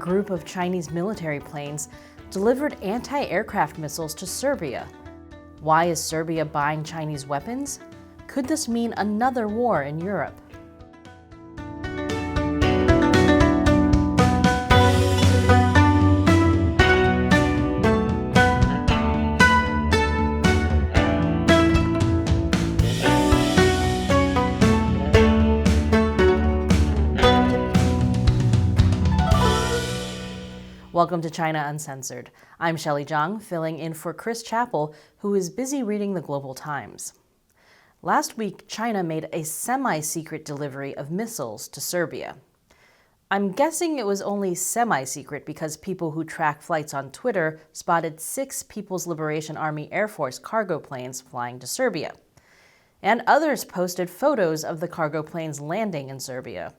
group of Chinese military planes delivered anti-aircraft missiles to Serbia. Why is Serbia buying Chinese weapons? Could this mean another war in Europe? Welcome to China Uncensored. I'm Shelley Zhang, filling in for Chris Chappell, who is busy reading the Global Times. Last week, China made a semi-secret delivery of missiles to Serbia. I'm guessing it was only semi-secret because people who track flights on Twitter spotted 6 People's Liberation Army Air Force cargo planes flying to Serbia. And others posted photos of the cargo planes landing in Serbia.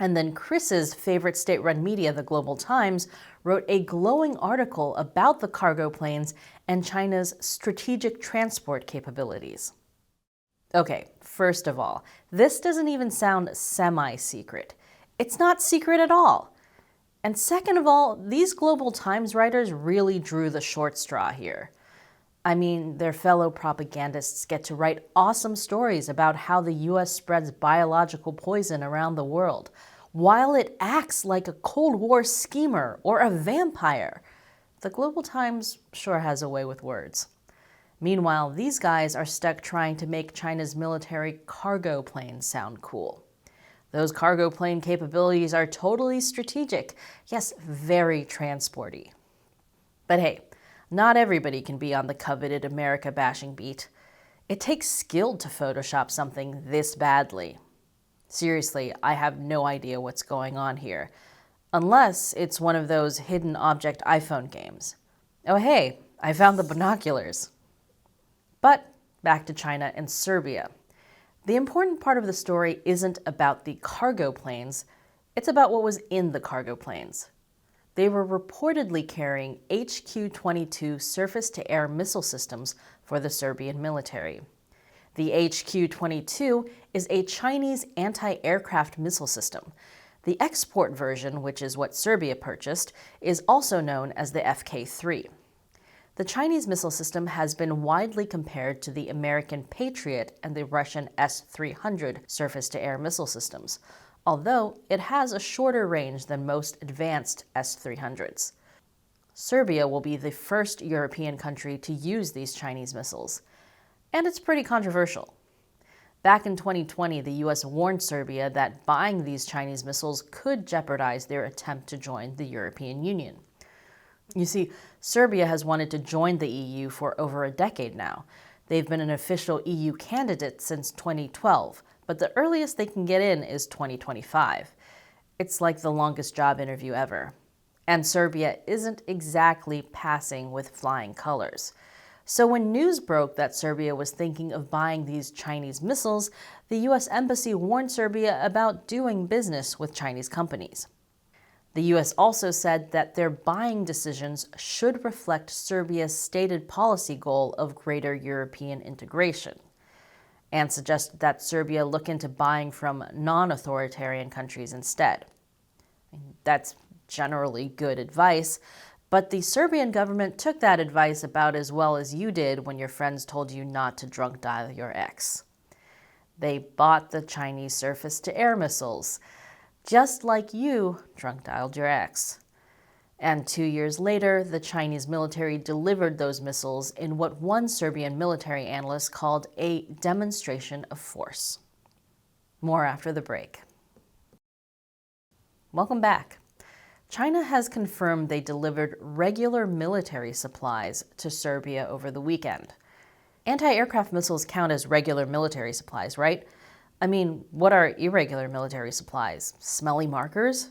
And then Chris's favorite state-run media, the Global Times, wrote a glowing article about the cargo planes and China's strategic transport capabilities. Okay, first of all, this doesn't even sound semi-secret. It's not secret at all. And second of all, these Global Times writers really drew the short straw here. I mean, their fellow propagandists get to write awesome stories about how the US spreads biological poison around the world, while it acts like a Cold War schemer or a vampire. The Global Times sure has a way with words. Meanwhile, these guys are stuck trying to make China's military cargo planes sound cool. Those cargo plane capabilities are totally strategic, yes, very transporty. But hey, not everybody can be on the coveted America-bashing beat. It takes skill to Photoshop something this badly. Seriously, I have no idea what's going on here. Unless it's one of those hidden object iPhone games. Oh hey, I found the binoculars. But back to China and Serbia. The important part of the story isn't about the cargo planes, it's about what was in the cargo planes. They were reportedly carrying HQ-22 surface-to-air missile systems for the Serbian military. The HQ-22 is a Chinese anti-aircraft missile system. The export version, which is what Serbia purchased, is also known as the FK-3. The Chinese missile system has been widely compared to the American Patriot and the Russian S-300 surface-to-air missile systems, although it has a shorter range than most advanced S-300s. Serbia will be the first European country to use these Chinese missiles. And it's pretty controversial. Back in 2020, the US warned Serbia that buying these Chinese missiles could jeopardize their attempt to join the European Union. You see, Serbia has wanted to join the EU for over a decade now. They've been an official EU candidate since 2012, but the earliest they can get in is 2025. It's like the longest job interview ever. And Serbia isn't exactly passing with flying colors. So when news broke that Serbia was thinking of buying these Chinese missiles, the US Embassy warned Serbia about doing business with Chinese companies. The US also said that their buying decisions should reflect Serbia's stated policy goal of greater European integration, and suggested that Serbia look into buying from non-authoritarian countries instead. That's generally good advice, but the Serbian government took that advice about as well as you did when your friends told you not to drunk dial your ex. They bought the Chinese surface-to-air missiles, just like you drunk dialed your ex. And 2 years later, the Chinese military delivered those missiles in what one Serbian military analyst called a demonstration of force. More after the break. Welcome back. China has confirmed they delivered regular military supplies to Serbia over the weekend. Anti-aircraft missiles count as regular military supplies, right? I mean, what are irregular military supplies? Smelly markers?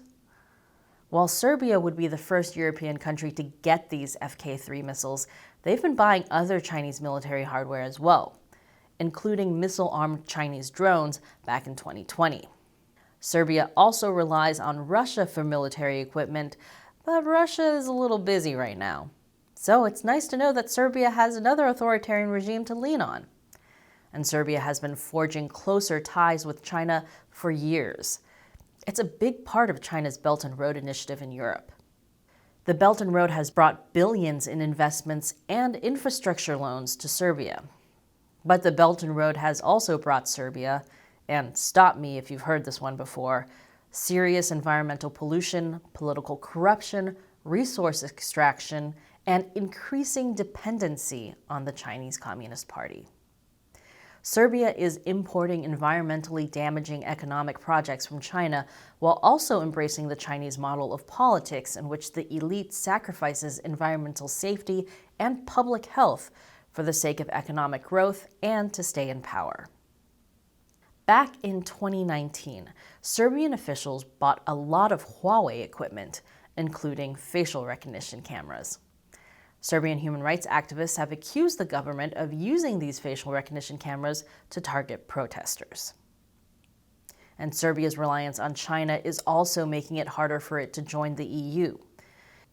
While Serbia would be the first European country to get these FK-3 missiles, they've been buying other Chinese military hardware as well, including missile-armed Chinese drones back in 2020. Serbia also relies on Russia for military equipment, but Russia is a little busy right now. So it's nice to know that Serbia has another authoritarian regime to lean on. And Serbia has been forging closer ties with China for years. It's a big part of China's Belt and Road Initiative in Europe. The Belt and Road has brought billions in investments and infrastructure loans to Serbia. But the Belt and Road has also brought Serbia, and stop me if you've heard this one before, serious environmental pollution, political corruption, resource extraction, and increasing dependency on the Chinese Communist Party. Serbia is importing environmentally damaging economic projects from China while also embracing the Chinese model of politics in which the elite sacrifices environmental safety and public health for the sake of economic growth and to stay in power. Back in 2019, Serbian officials bought a lot of Huawei equipment, including facial recognition cameras. Serbian human rights activists have accused the government of using these facial recognition cameras to target protesters. And Serbia's reliance on China is also making it harder for it to join the EU.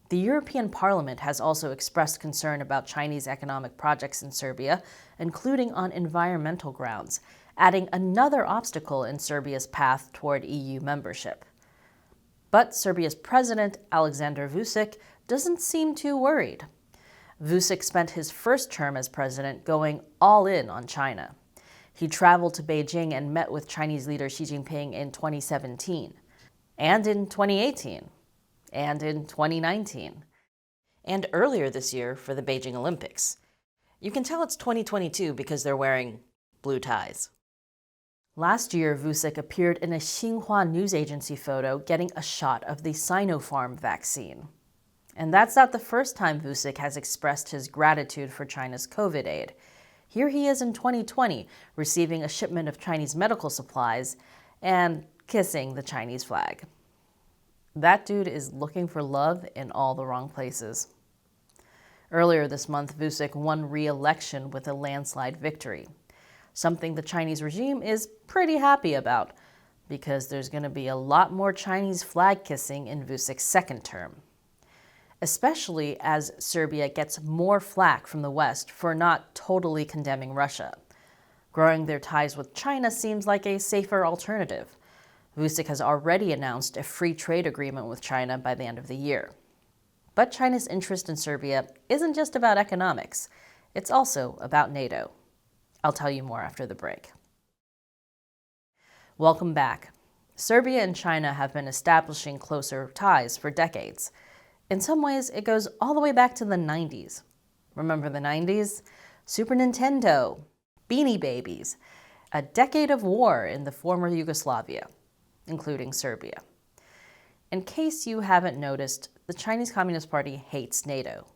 The European Parliament has also expressed concern about Chinese economic projects in Serbia, including on environmental grounds, adding another obstacle in Serbia's path toward EU membership. But Serbia's president, Aleksandar Vučić, doesn't seem too worried. Vučić spent his first term as president going all in on China. He traveled to Beijing and met with Chinese leader Xi Jinping in 2017, and in 2018, and in 2019, and earlier this year for the Beijing Olympics. You can tell it's 2022 because they're wearing blue ties. Last year, Vučić appeared in a Xinhua news agency photo getting a shot of the Sinopharm vaccine. And that's not the first time Vučić has expressed his gratitude for China's COVID aid. Here he is in 2020, receiving a shipment of Chinese medical supplies and kissing the Chinese flag. That dude is looking for love in all the wrong places. Earlier this month, Vučić won re-election with a landslide victory, something the Chinese regime is pretty happy about, because there's going to be a lot more Chinese flag kissing in Vučić's second term, especially as Serbia gets more flack from the West for not totally condemning Russia. Growing their ties with China seems like a safer alternative. Vučić has already announced a free trade agreement with China by the end of the year. But China's interest in Serbia isn't just about economics. It's also about NATO. I'll tell you more after the break. Welcome back. Serbia and China have been establishing closer ties for decades. In some ways, it goes all the way back to the 90s. Remember the 90s? Super Nintendo, Beanie Babies, a decade of war in the former Yugoslavia, including Serbia. In case you haven't noticed, the Chinese Communist Party hates NATO.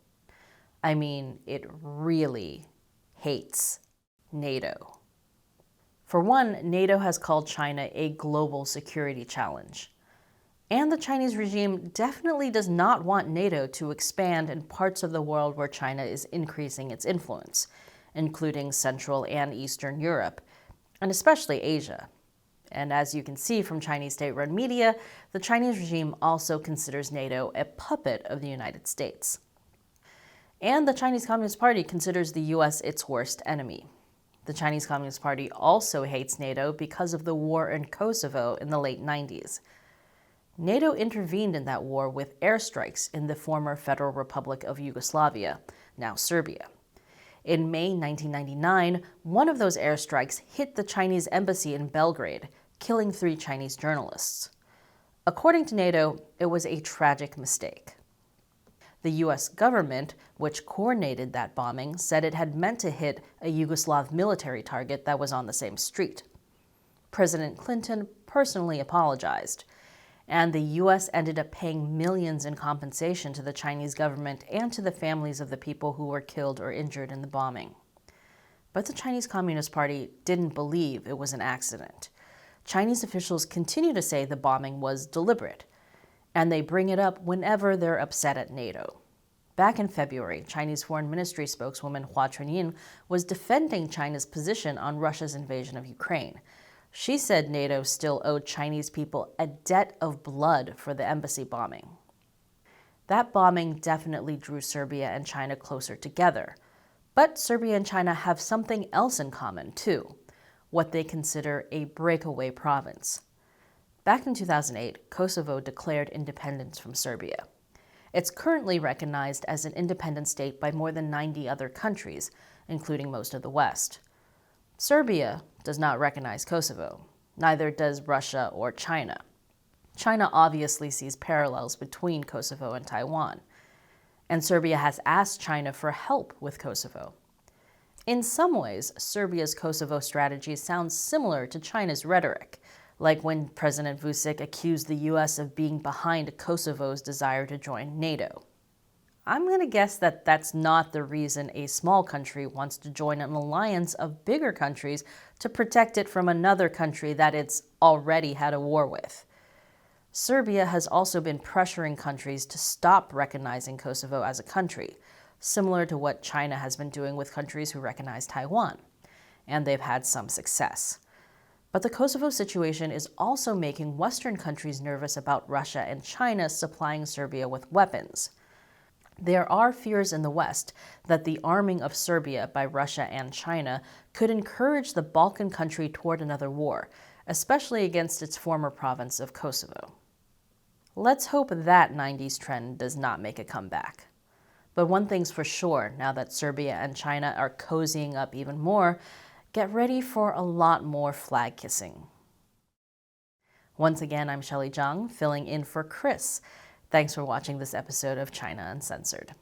I mean, it really hates NATO. For one, NATO has called China a global security challenge. And the Chinese regime definitely does not want NATO to expand in parts of the world where China is increasing its influence, including Central and Eastern Europe, and especially Asia. And as you can see from Chinese state-run media, the Chinese regime also considers NATO a puppet of the United States. And the Chinese Communist Party considers the US its worst enemy. The Chinese Communist Party also hates NATO because of the war in Kosovo in the late 90s. NATO intervened in that war with airstrikes in the former Federal Republic of Yugoslavia, now Serbia. In May 1999, one of those airstrikes hit the Chinese embassy in Belgrade, killing 3 Chinese journalists. According to NATO, it was a tragic mistake. The US government, which coordinated that bombing, said it had meant to hit a Yugoslav military target that was on the same street. President Clinton personally apologized, and the US ended up paying millions in compensation to the Chinese government and to the families of the people who were killed or injured in the bombing. But the Chinese Communist Party didn't believe it was an accident. Chinese officials continue to say the bombing was deliberate, and they bring it up whenever they're upset at NATO. Back in February, Chinese Foreign Ministry spokeswoman Hua Chunying was defending China's position on Russia's invasion of Ukraine. She said NATO still owed Chinese people a debt of blood for the embassy bombing. That bombing definitely drew Serbia and China closer together. But Serbia and China have something else in common, too, what they consider a breakaway province. Back in 2008, Kosovo declared independence from Serbia. It's currently recognized as an independent state by more than 90 other countries, including most of the West. Serbia does not recognize Kosovo. Neither does Russia or China. China obviously sees parallels between Kosovo and Taiwan, and Serbia has asked China for help with Kosovo. In some ways, Serbia's Kosovo strategy sounds similar to China's rhetoric, like when President Vučić accused the U.S. of being behind Kosovo's desire to join NATO. I'm going to guess that that's not the reason a small country wants to join an alliance of bigger countries to protect it from another country that it's already had a war with. Serbia has also been pressuring countries to stop recognizing Kosovo as a country, similar to what China has been doing with countries who recognize Taiwan, and they've had some success. But the Kosovo situation is also making Western countries nervous about Russia and China supplying Serbia with weapons. There are fears in the West that the arming of Serbia by Russia and China could encourage the Balkan country toward another war, especially against its former province of Kosovo. Let's hope that 90s trend does not make a comeback. But one thing's for sure, now that Serbia and China are cozying up even more, get ready for a lot more flag kissing. Once again, I'm Shelley Zhang, filling in for Chris. Thanks for watching this episode of China Uncensored.